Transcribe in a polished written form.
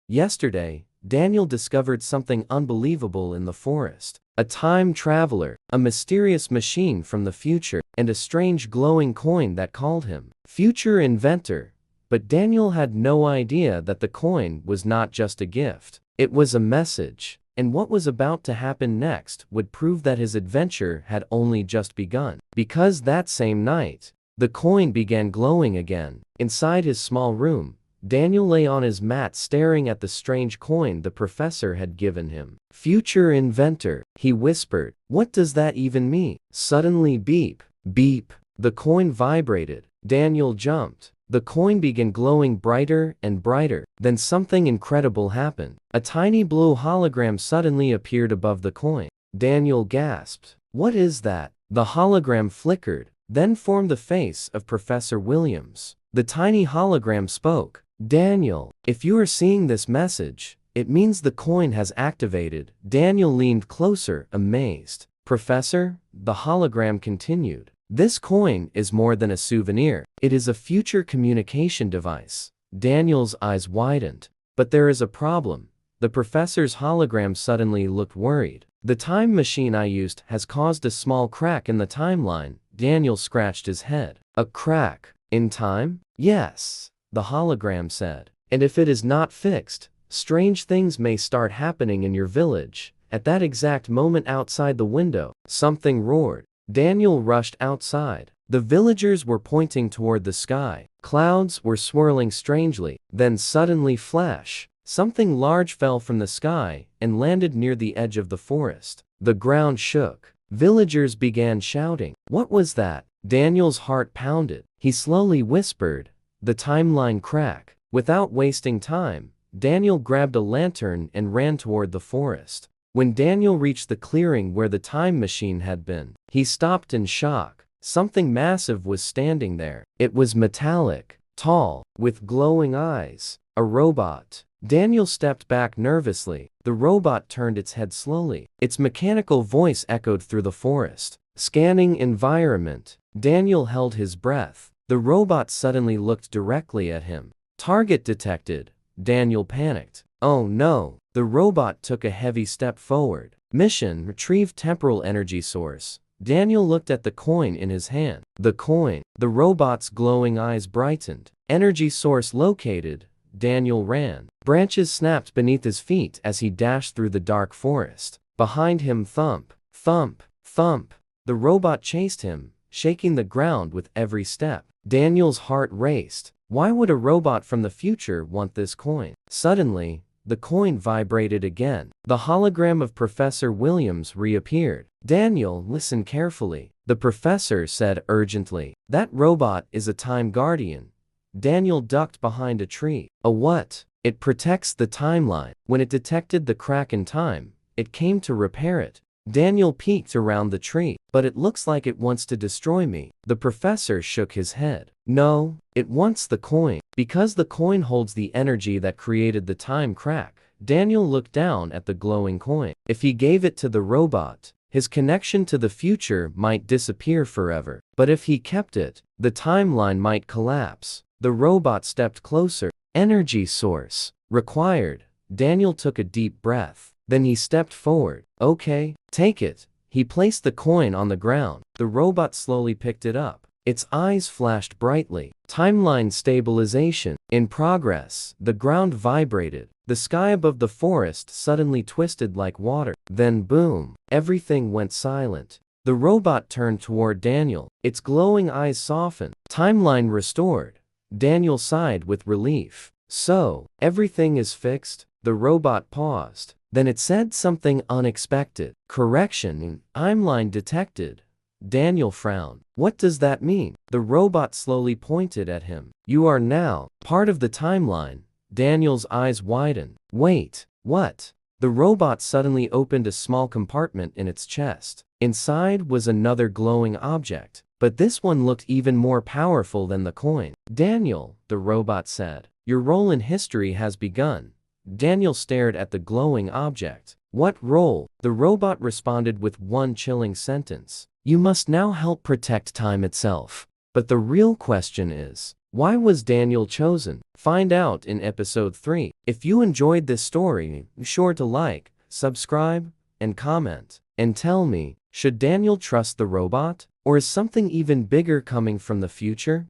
Yesterday, Daniel discovered something unbelievable in the forest. A time traveler, a mysterious machine from the future, and a strange glowing coin that called him future inventor. But Daniel had no idea that the coin was not just a gift. It was a message. And what was about to happen next would prove that his adventure had only just begun. Because that same night, the coin began glowing again. Inside his small room, Daniel lay on his mat staring at the strange coin the professor had given him. Future inventor, he whispered. What does that even mean? Suddenly beep, beep. The coin vibrated. Daniel jumped. The coin began glowing brighter and brighter. Then something incredible happened. A tiny blue hologram suddenly appeared above the coin. Daniel gasped. What is that? The hologram flickered, then formed the face of Professor Williams. The tiny hologram spoke. Daniel, if you are seeing this message, it means the coin has activated. Daniel leaned closer, amazed. Professor, the hologram continued. This coin is more than a souvenir. It is a future communication device. Daniel's eyes widened. But there is a problem. The professor's hologram suddenly looked worried. The time machine I used has caused a small crack in the timeline. Daniel scratched his head. A crack? In time? Yes, the hologram said. And if it is not fixed, strange things may start happening in your village. At that exact moment outside the window, something roared. Daniel rushed outside. The villagers were pointing toward the sky. Clouds were swirling strangely. Then suddenly flash. Something large fell from the sky and landed near the edge of the forest. The ground shook. Villagers began shouting. What was that? Daniel's heart pounded. He slowly whispered, the timeline crack. Without wasting time, Daniel grabbed a lantern and ran toward the forest. When Daniel reached the clearing where the time machine had been, he stopped in shock. Something massive was standing there. It was metallic, tall, with glowing eyes. A robot. Daniel stepped back nervously. The robot turned its head slowly. Its mechanical voice echoed through the forest. Scanning environment. Daniel held his breath. The robot suddenly looked directly at him. Target detected. Daniel panicked. Oh no. The robot took a heavy step forward. Mission: retrieve temporal energy source. Daniel looked at the coin in his hand. The coin. The robot's glowing eyes brightened. Energy source located. Daniel ran. Branches snapped beneath his feet as he dashed through the dark forest. Behind him, thump, thump, thump. The robot chased him, shaking the ground with every step. Daniel's heart raced. Why would a robot from the future want this coin? Suddenly, the coin vibrated again. The hologram of Professor Williams reappeared. Daniel, listen carefully. The professor said urgently. That robot is a time guardian. Daniel ducked behind a tree. A what? It protects the timeline. When it detected the crack in time, it came to repair it. Daniel peeked around the tree. But it looks like it wants to destroy me. The professor shook his head. No, it wants the coin. Because the coin holds the energy that created the time crack. Daniel looked down at the glowing coin. If he gave it to the robot, his connection to the future might disappear forever. But if he kept it, the timeline might collapse. The robot stepped closer. Energy source required. Daniel took a deep breath. Then he stepped forward. Okay, take it. He placed the coin on the ground. The robot slowly picked it up. Its eyes flashed brightly. Timeline stabilization in progress. The ground vibrated. The sky above the forest suddenly twisted like water. Then boom, everything went silent. The robot turned toward Daniel. Its glowing eyes softened. Timeline restored. Daniel sighed with relief. So, everything is fixed? The robot paused. Then it said something unexpected. Correction, timeline detected. Daniel frowned. What does that mean? The robot slowly pointed at him. You are now part of the timeline. Daniel's eyes widened. Wait, what? The robot suddenly opened a small compartment in its chest. Inside was another glowing object. But this one looked even more powerful than the coin. Daniel, the robot said, your role in history has begun. Daniel stared at the glowing object. What role? The robot responded with one chilling sentence. You must now help protect time itself. But the real question is, Why was Daniel chosen? Find out in episode 3. If you enjoyed this story, be sure to like, subscribe, and comment. And tell me, should Daniel trust the robot? Or is something even bigger coming from the future?